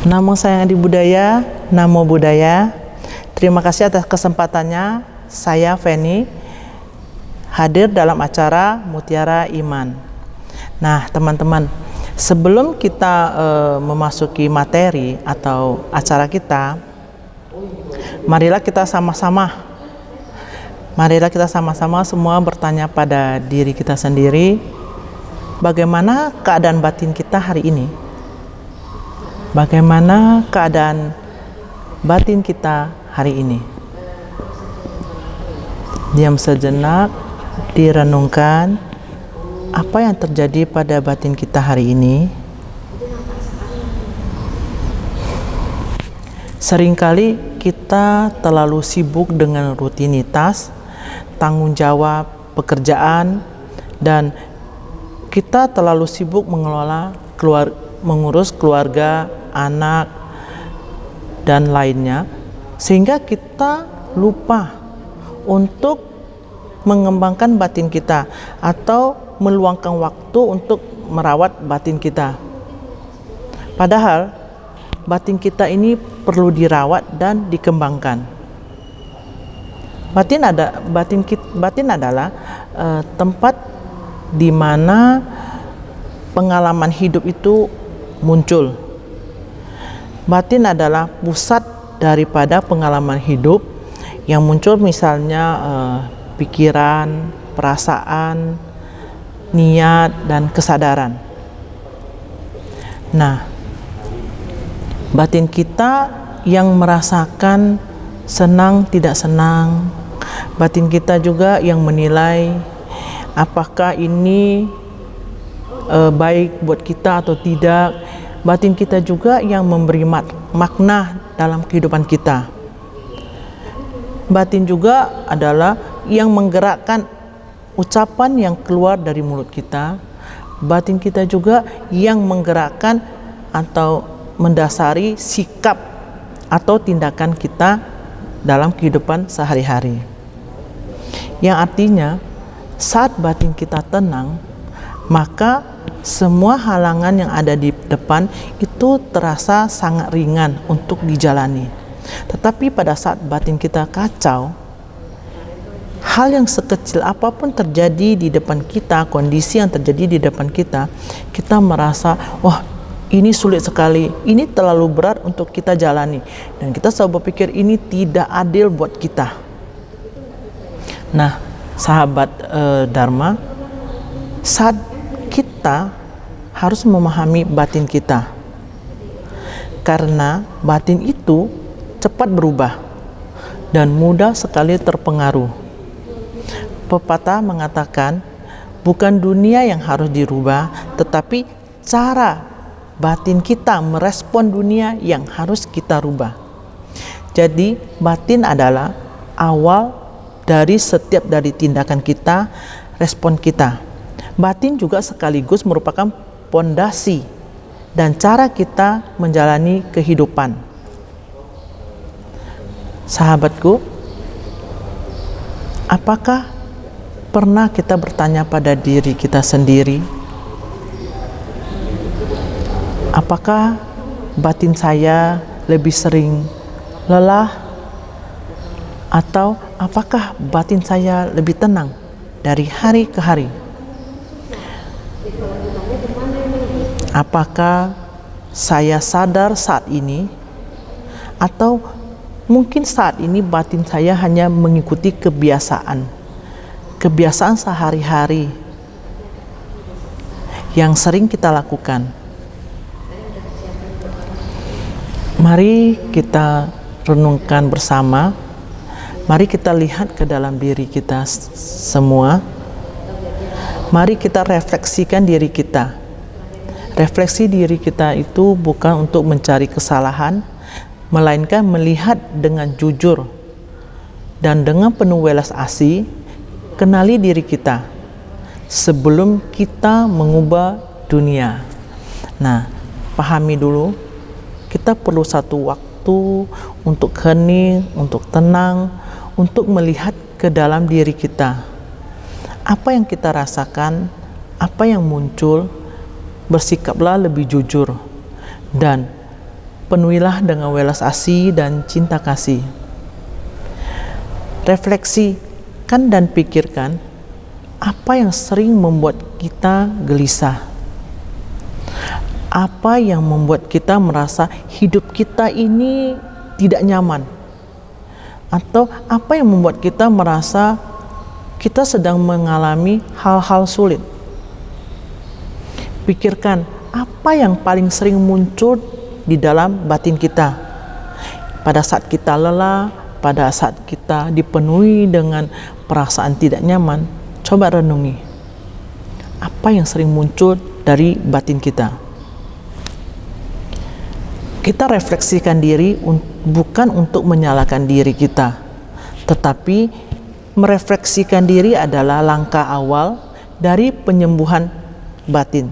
Namo sayang Adi Budaya, Namo Budaya. Terima kasih atas kesempatannya. Saya Feni hadir dalam acara Mutiara Iman. Nah, teman-teman, sebelum kita memasuki materi atau acara kita, marilah kita sama-sama semua bertanya pada diri kita sendiri, bagaimana keadaan batin kita hari ini? Bagaimana keadaan batin kita hari ini? Diam sejenak, direnungkan apa yang terjadi pada batin kita hari ini. Seringkali kita terlalu sibuk dengan rutinitas, tanggung jawab, pekerjaan, dan kita terlalu sibuk mengurus keluarga, anak, dan lainnya, sehingga kita lupa untuk mengembangkan batin kita atau meluangkan waktu untuk merawat batin kita. Padahal batin kita ini perlu dirawat dan dikembangkan. Batin adalah tempat di mana pengalaman hidup itu muncul. Batin adalah pusat daripada pengalaman hidup yang muncul, misalnya pikiran, perasaan, niat, dan kesadaran. Nah, batin kita yang merasakan senang tidak senang, batin kita juga yang menilai apakah ini baik buat kita atau tidak. Batin kita juga yang memberi makna dalam kehidupan kita. Batin juga adalah yang menggerakkan ucapan yang keluar dari mulut kita. Batin kita juga yang menggerakkan atau mendasari sikap atau tindakan kita dalam kehidupan sehari-hari. Yang artinya, saat batin kita tenang, maka semua halangan yang ada di depan itu terasa sangat ringan untuk dijalani. Tetapi pada saat batin kita kacau, hal yang sekecil apapun terjadi di depan kita, kondisi yang terjadi di depan kita, kita merasa, wah, ini sulit sekali, ini terlalu berat untuk kita jalani, dan kita selalu berpikir ini tidak adil buat kita. Nah, sahabat Dharma, saat kita harus memahami batin kita, karena batin itu cepat berubah dan mudah sekali terpengaruh. Pepatah mengatakan, bukan dunia yang harus dirubah, tetapi cara batin kita merespon dunia yang harus kita rubah. Jadi batin adalah awal dari setiap tindakan kita, respon kita. Batin juga sekaligus merupakan pondasi dan cara kita menjalani kehidupan. Sahabatku, apakah pernah kita bertanya pada diri kita sendiri, apakah batin saya lebih sering lelah, atau apakah batin saya lebih tenang dari hari ke hari? Apakah saya sadar saat ini, atau mungkin saat ini batin saya hanya mengikuti kebiasaan sehari-hari yang sering kita lakukan? Mari kita renungkan bersama. Mari kita lihat ke dalam diri kita semua. Mari kita refleksikan diri kita. Refleksi diri kita itu bukan untuk mencari kesalahan, melainkan melihat dengan jujur dan dengan penuh welas asih. Kenali diri kita sebelum kita mengubah dunia. Nah, pahami dulu, kita perlu satu waktu untuk hening, untuk tenang, untuk melihat ke dalam diri kita. Apa yang kita rasakan, apa yang muncul, bersikaplah lebih jujur dan penuhilah dengan welas asih dan cinta kasih. Refleksikan dan pikirkan apa yang sering membuat kita gelisah. Apa yang membuat kita merasa hidup kita ini tidak nyaman. Atau apa yang membuat kita merasa kita sedang mengalami hal-hal sulit. Pikirkan apa yang paling sering muncul di dalam batin kita pada saat kita lelah, pada saat kita dipenuhi dengan perasaan tidak nyaman. Coba renungi apa yang sering muncul dari batin kita. Kita refleksikan diri bukan untuk menyalahkan diri kita, tetapi merefleksikan diri adalah langkah awal dari penyembuhan batin.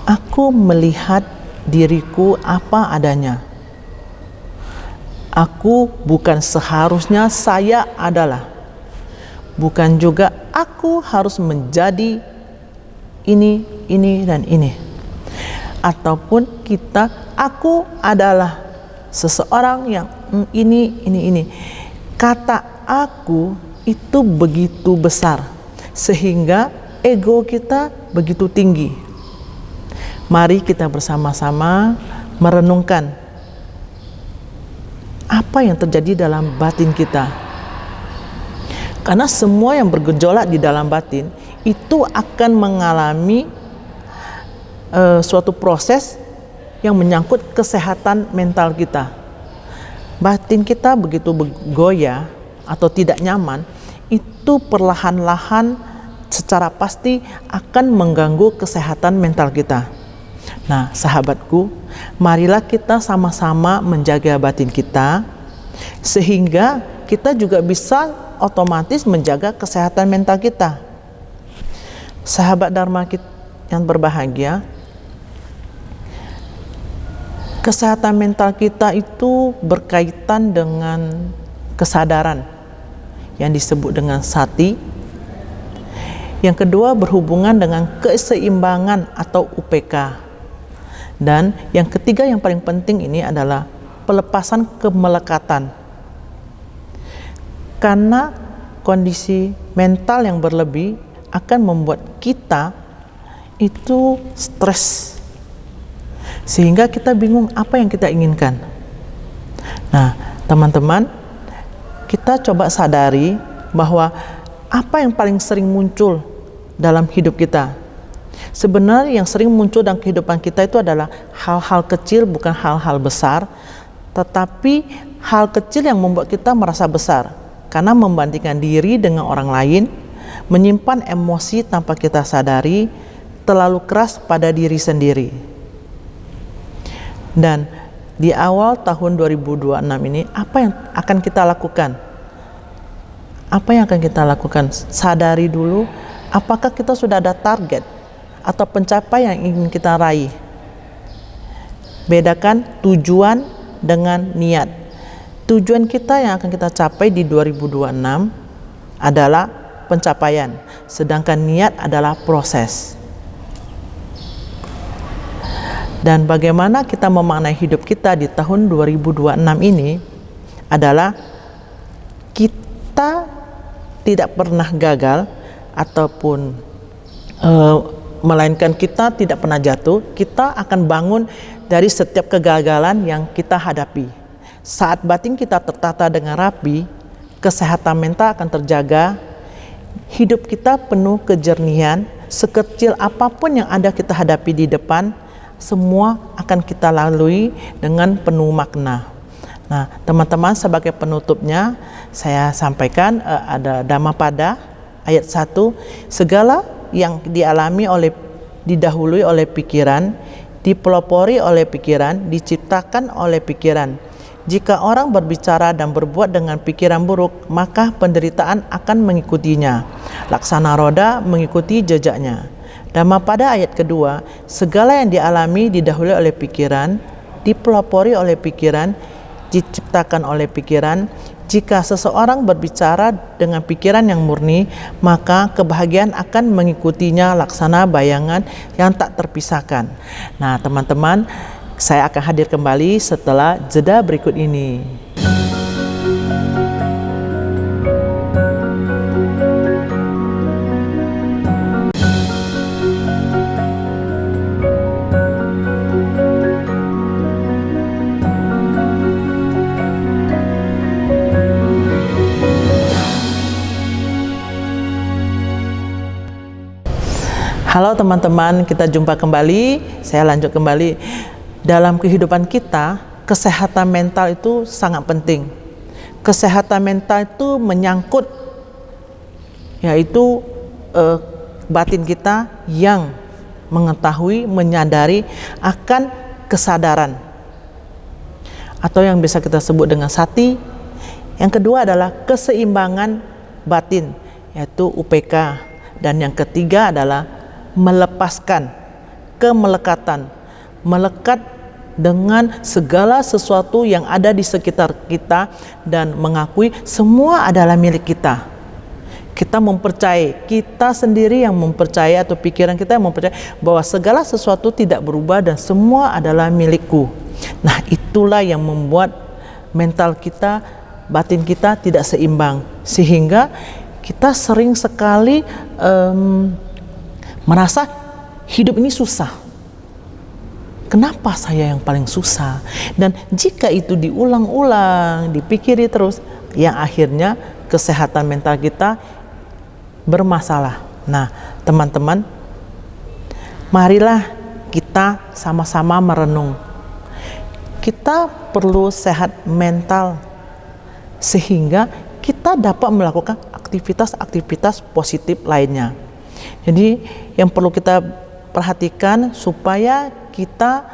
Aku melihat diriku apa adanya. Aku bukan seharusnya saya adalah. Bukan juga aku harus menjadi ini, dan ini. Ataupun aku adalah seseorang yang ini. Kata aku itu begitu besar sehingga ego kita begitu tinggi. Mari kita bersama-sama merenungkan apa yang terjadi dalam batin kita. Karena semua yang bergejolak di dalam batin itu akan mengalami suatu proses yang menyangkut kesehatan mental kita. Batin kita begitu bergoyah atau tidak nyaman, itu perlahan-lahan secara pasti akan mengganggu kesehatan mental kita. Nah, sahabatku, marilah kita sama-sama menjaga batin kita sehingga kita juga bisa otomatis menjaga kesehatan mental kita. Sahabat Dharma yang berbahagia, kesehatan mental kita itu berkaitan dengan kesadaran yang disebut dengan sati. Yang kedua berhubungan dengan keseimbangan atau UPK. Dan yang ketiga yang paling penting ini adalah pelepasan kemelekatan. Karena kondisi mental yang berlebih akan membuat kita itu stres. Sehingga kita bingung apa yang kita inginkan. Nah, teman-teman, kita coba sadari bahwa apa yang paling sering muncul dalam hidup kita. Sebenarnya yang sering muncul dalam kehidupan kita itu adalah hal-hal kecil, bukan hal-hal besar, tetapi hal kecil yang membuat kita merasa besar karena membandingkan diri dengan orang lain, menyimpan emosi tanpa kita sadari, terlalu keras pada diri sendiri. Dan di awal tahun 2026 ini apa yang akan kita lakukan? Apa yang akan kita lakukan? Sadari dulu apakah kita sudah ada target atau pencapaian yang ingin kita raih. Bedakan tujuan dengan niat. Tujuan kita yang akan kita capai di 2026 adalah pencapaian, sedangkan niat adalah proses. Dan bagaimana kita memaknai hidup kita di tahun 2026 ini adalah kita tidak pernah gagal ataupun melainkan kita tidak pernah jatuh. Kita akan bangun dari setiap kegagalan yang kita hadapi. Saat batin kita tertata dengan rapi, kesehatan mental akan terjaga, hidup kita penuh kejernihan, sekecil apapun yang ada kita hadapi di depan, semua akan kita lalui dengan penuh makna. Nah, teman-teman, sebagai penutupnya saya sampaikan ada Dhammapada ayat 1, segala yang didahului oleh pikiran, dipelopori oleh pikiran, diciptakan oleh pikiran. Jika orang berbicara dan berbuat dengan pikiran buruk, maka penderitaan akan mengikutinya. Laksana roda mengikuti jejaknya. Dhammapada ayat kedua, segala yang dialami didahului oleh pikiran, dipelopori oleh pikiran, diciptakan oleh pikiran. Jika seseorang berbicara dengan pikiran yang murni, maka kebahagiaan akan mengikutinya laksana bayangan yang tak terpisahkan. Nah, teman-teman, Saya akan hadir kembali setelah jeda berikut ini. Halo teman-teman, kita jumpa kembali. Saya lanjut kembali. Dalam kehidupan kita, kesehatan mental itu sangat penting. Kesehatan mental itu menyangkut yaitu batin kita yang mengetahui, menyadari akan kesadaran atau yang bisa kita sebut dengan sati. Yang kedua adalah keseimbangan batin, yaitu UPK. Dan yang ketiga adalah melepaskan kemelekatan, melekat dengan segala sesuatu yang ada di sekitar kita dan mengakui semua adalah milik kita. Kita mempercayai, kita sendiri yang mempercayai atau pikiran kita yang mempercayai bahwa segala sesuatu tidak berubah dan semua adalah milikku. Nah, itulah yang membuat mental kita, batin kita tidak seimbang, sehingga kita sering sekali merasa hidup ini susah. Kenapa saya yang paling susah? Dan jika itu diulang-ulang, dipikiri terus, yang akhirnya kesehatan mental kita bermasalah. Nah, teman-teman, marilah kita sama-sama merenung. Kita perlu sehat mental sehingga kita dapat melakukan aktivitas-aktivitas positif lainnya. Jadi yang perlu kita perhatikan supaya kita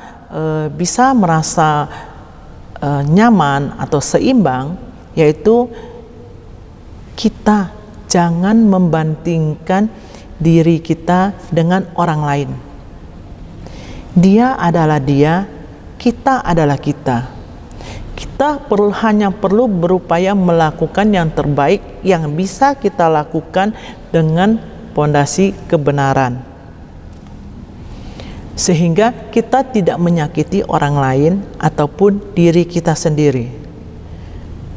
bisa merasa nyaman atau seimbang, yaitu kita jangan membandingkan diri kita dengan orang lain. Dia adalah dia, kita adalah kita. Kita hanya perlu berupaya melakukan yang terbaik yang bisa kita lakukan dengan fondasi kebenaran, sehingga kita tidak menyakiti orang lain ataupun diri kita sendiri.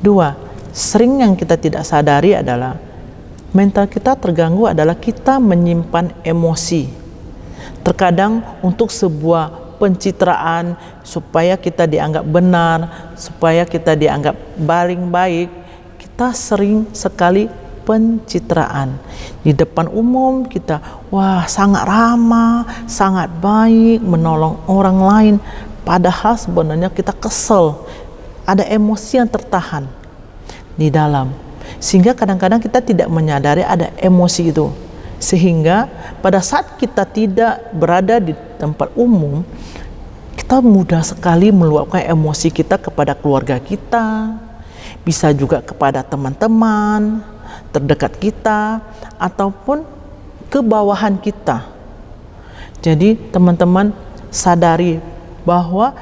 Dua, sering yang kita tidak sadari adalah mental kita terganggu adalah kita menyimpan emosi. Terkadang untuk sebuah pencitraan supaya kita dianggap benar, supaya kita dianggap paling baik, kita sering sekali pencitraan. Di depan umum kita, wah sangat ramah, sangat baik, menolong orang lain. Padahal sebenarnya kita kesel, ada emosi yang tertahan di dalam. Sehingga kadang-kadang kita tidak menyadari ada emosi itu. Sehingga pada saat kita tidak berada di tempat umum, kita mudah sekali meluapkan emosi kita kepada keluarga kita, bisa juga kepada teman-teman terdekat kita ataupun ke bawahan kita. Jadi teman-teman sadari bahwa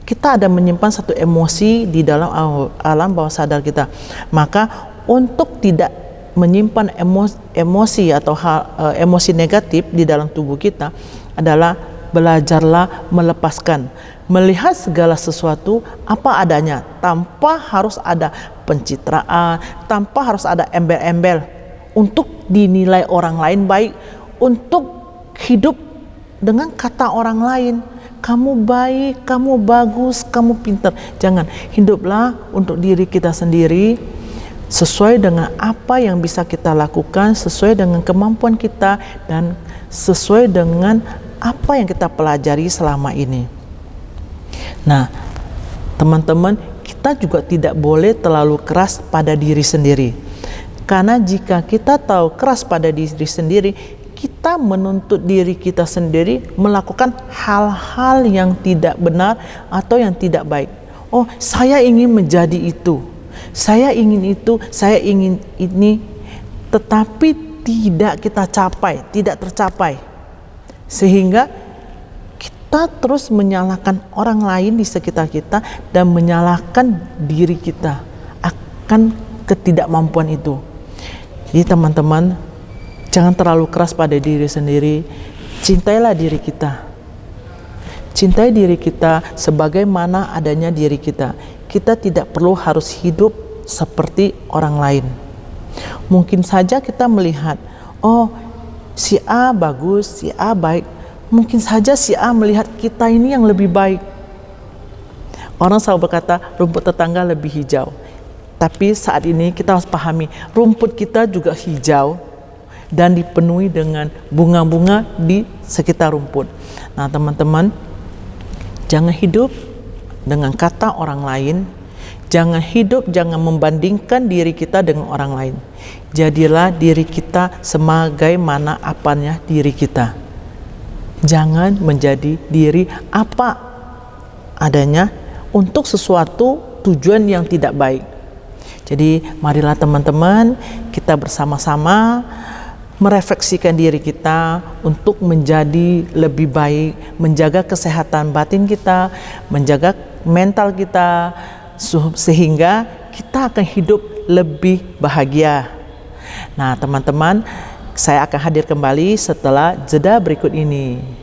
kita ada menyimpan satu emosi di dalam alam bawah sadar kita. Maka untuk tidak menyimpan emosi atau emosi negatif di dalam tubuh kita adalah belajarlah melepaskan, melihat segala sesuatu apa adanya, tanpa harus ada pencitraan, tanpa harus ada embel-embel untuk dinilai orang lain baik, untuk hidup dengan kata orang lain, kamu baik, kamu bagus, kamu pintar. Jangan, hiduplah untuk diri kita sendiri, sesuai dengan apa yang bisa kita lakukan, sesuai dengan kemampuan kita, dan sesuai dengan apa yang kita pelajari selama ini. Nah, teman-teman, kita juga tidak boleh terlalu keras pada diri sendiri. Karena jika kita tahu keras pada diri sendiri, kita menuntut diri kita sendiri melakukan hal-hal yang tidak benar atau yang tidak baik. Oh, saya ingin menjadi itu, saya ingin itu, saya ingin ini, tetapi tidak kita capai, tidak tercapai. Sehingga kita terus menyalahkan orang lain di sekitar kita dan menyalahkan diri kita akan ketidakmampuan itu. Jadi teman-teman, jangan terlalu keras pada diri sendiri. Cintailah diri kita. Cintai diri kita sebagaimana adanya diri kita. Kita tidak perlu harus hidup seperti orang lain. Mungkin saja kita melihat, oh si A bagus, si A baik. Mungkin saja si A melihat kita ini yang lebih baik. Orang selalu berkata rumput tetangga lebih hijau. Tapi saat ini kita harus pahami, rumput kita juga hijau dan dipenuhi dengan bunga-bunga di sekitar rumput. Nah teman-teman, jangan hidup dengan kata orang lain. Jangan hidup, jangan membandingkan diri kita dengan orang lain. Jadilah diri kita sebagaimana apanya diri kita. Jangan menjadi diri apa adanya untuk sesuatu tujuan yang tidak baik. Jadi marilah teman-teman kita bersama-sama merefleksikan diri kita untuk menjadi lebih baik, menjaga kesehatan batin kita, menjaga mental kita, sehingga kita akan hidup lebih bahagia. Nah teman-teman, saya akan hadir kembali setelah jeda berikut ini.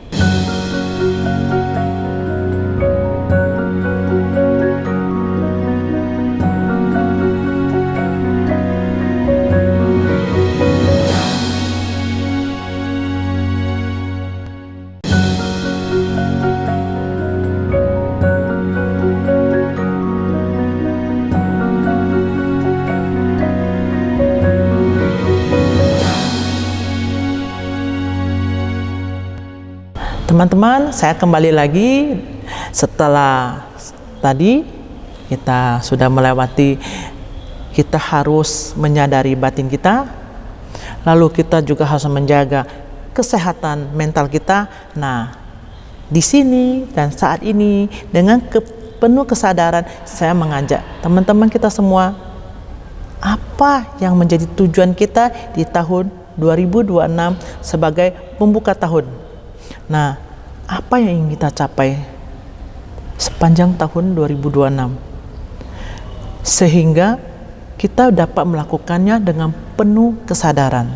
Teman-teman, saya kembali lagi setelah tadi kita sudah melewati, kita harus menyadari batin kita, lalu kita juga harus menjaga kesehatan mental kita. Nah, di sini dan saat ini dengan penuh kesadaran saya mengajak teman-teman kita semua, apa yang menjadi tujuan kita di tahun 2026 sebagai pembuka tahun. Nah, apa yang ingin kita capai sepanjang tahun 2026 sehingga kita dapat melakukannya dengan penuh kesadaran.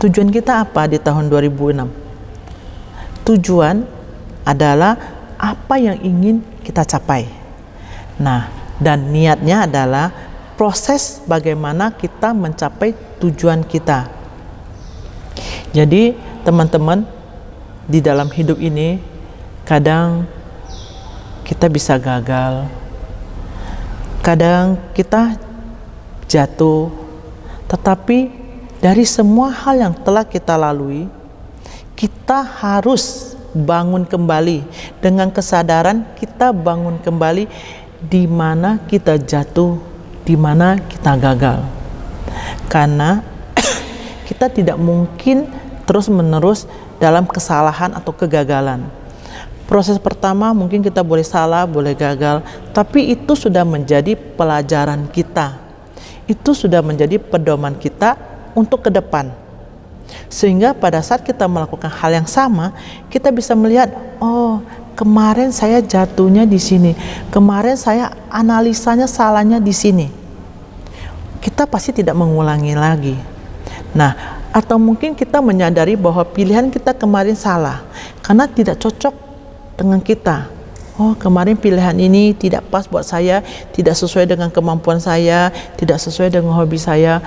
Tujuan kita apa di tahun 2006? Tujuan adalah apa yang ingin kita capai. Nah, dan niatnya adalah proses bagaimana kita mencapai tujuan kita. Jadi teman-teman, di dalam hidup ini kadang kita bisa gagal, kadang kita jatuh, tetapi dari semua hal yang telah kita lalui, kita harus bangun kembali dengan kesadaran. Kita bangun kembali di mana kita jatuh, di mana kita gagal, karena kita tidak mungkin terus-menerus dalam kesalahan atau kegagalan. Proses pertama mungkin kita boleh salah, boleh gagal, tapi itu sudah menjadi pelajaran kita. Itu sudah menjadi pedoman kita untuk ke depan. Sehingga pada saat kita melakukan hal yang sama, kita bisa melihat, oh, kemarin saya jatuhnya di sini. Kemarin saya analisanya salahnya di sini. Kita pasti tidak mengulangi lagi. Nah, atau mungkin kita menyadari bahwa pilihan kita kemarin salah karena tidak cocok dengan kita. Oh, kemarin pilihan ini tidak pas buat saya, tidak sesuai dengan kemampuan saya, tidak sesuai dengan hobi saya,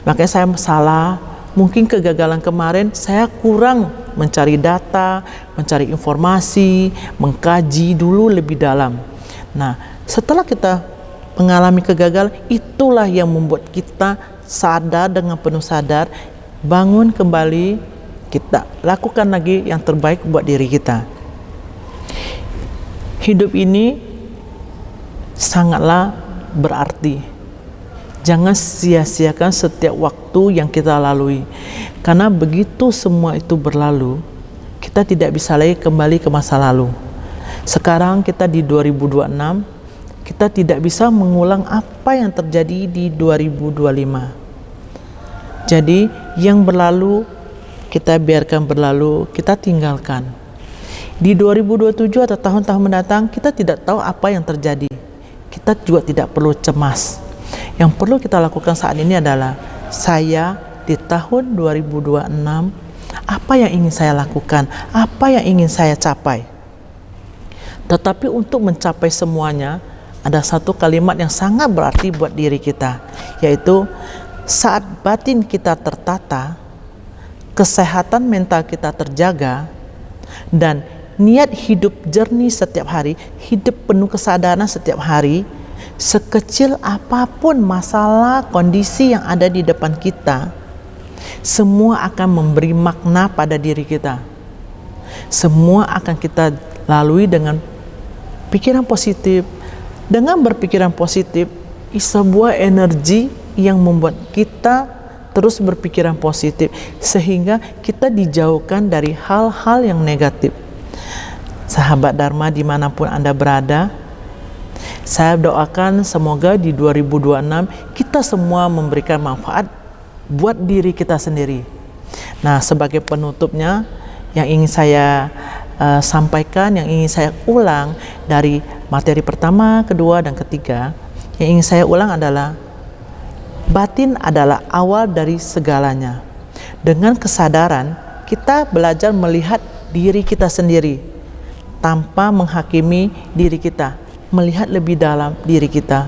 makanya saya salah. Mungkin kegagalan kemarin saya kurang mencari data, mencari informasi, mengkaji dulu lebih dalam. Nah, setelah kita mengalami kegagalan, itulah yang membuat kita sadar dengan penuh sadar, bangun kembali, kita lakukan lagi yang terbaik buat diri kita. Hidup ini sangatlah berarti. Jangan sia-siakan setiap waktu yang kita lalui, karena begitu semua itu berlalu, kita tidak bisa lagi kembali ke masa lalu. Sekarang kita di 2026, kita tidak bisa mengulang apa yang terjadi di 2025. Jadi yang berlalu kita biarkan berlalu, kita tinggalkan. Di 2027 atau tahun-tahun mendatang kita tidak tahu apa yang terjadi. Kita juga tidak perlu cemas. Yang perlu kita lakukan saat ini adalah, saya di tahun 2026 apa yang ingin saya lakukan, apa yang ingin saya capai. Tetapi untuk mencapai semuanya, ada satu kalimat yang sangat berarti buat diri kita, yaitu saat batin kita tertata, kesehatan mental kita terjaga, dan niat hidup jernih setiap hari, hidup penuh kesadaran setiap hari, sekecil apapun masalah kondisi yang ada di depan kita, semua akan memberi makna pada diri kita. Semua akan kita lalui dengan pikiran positif. Dengan berpikiran positif, sebuah energi yang membuat kita terus berpikiran positif, sehingga kita dijauhkan dari hal-hal yang negatif. Sahabat Dharma dimanapun Anda berada, saya doakan semoga di 2026 kita semua memberikan manfaat buat diri kita sendiri. Nah, sebagai penutupnya, yang ingin saya sampaikan, yang ingin saya ulang dari materi pertama, kedua, dan ketiga, yang ingin saya ulang adalah batin adalah awal dari segalanya. Dengan kesadaran, kita belajar melihat diri kita sendiri tanpa menghakimi diri kita, melihat lebih dalam diri kita.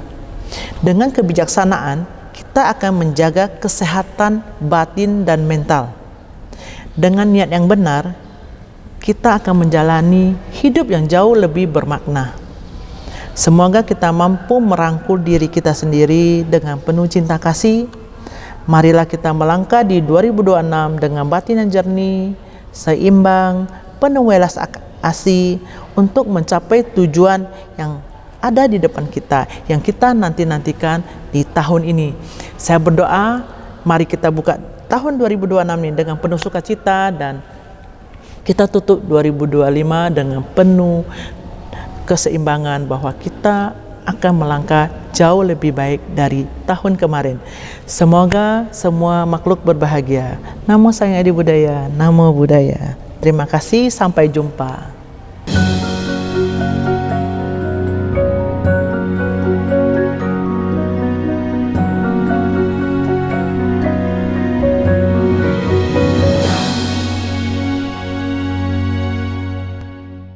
Dengan kebijaksanaan, kita akan menjaga kesehatan batin dan mental. Dengan niat yang benar, kita akan menjalani hidup yang jauh lebih bermakna. Semoga kita mampu merangkul diri kita sendiri dengan penuh cinta kasih. Marilah kita melangkah di 2026 dengan batin yang jernih, seimbang, penuh welas asih untuk mencapai tujuan yang ada di depan kita, yang kita nantikan di tahun ini. Saya berdoa, mari kita buka tahun 2026 ini dengan penuh sukacita, dan kita tutup 2025 dengan penuh keseimbangan bahwa kita akan melangkah jauh lebih baik dari tahun kemarin. Semoga semua makhluk berbahagia. Namo Sang Adi Budaya, Namo Buddhaya. Terima kasih, sampai jumpa.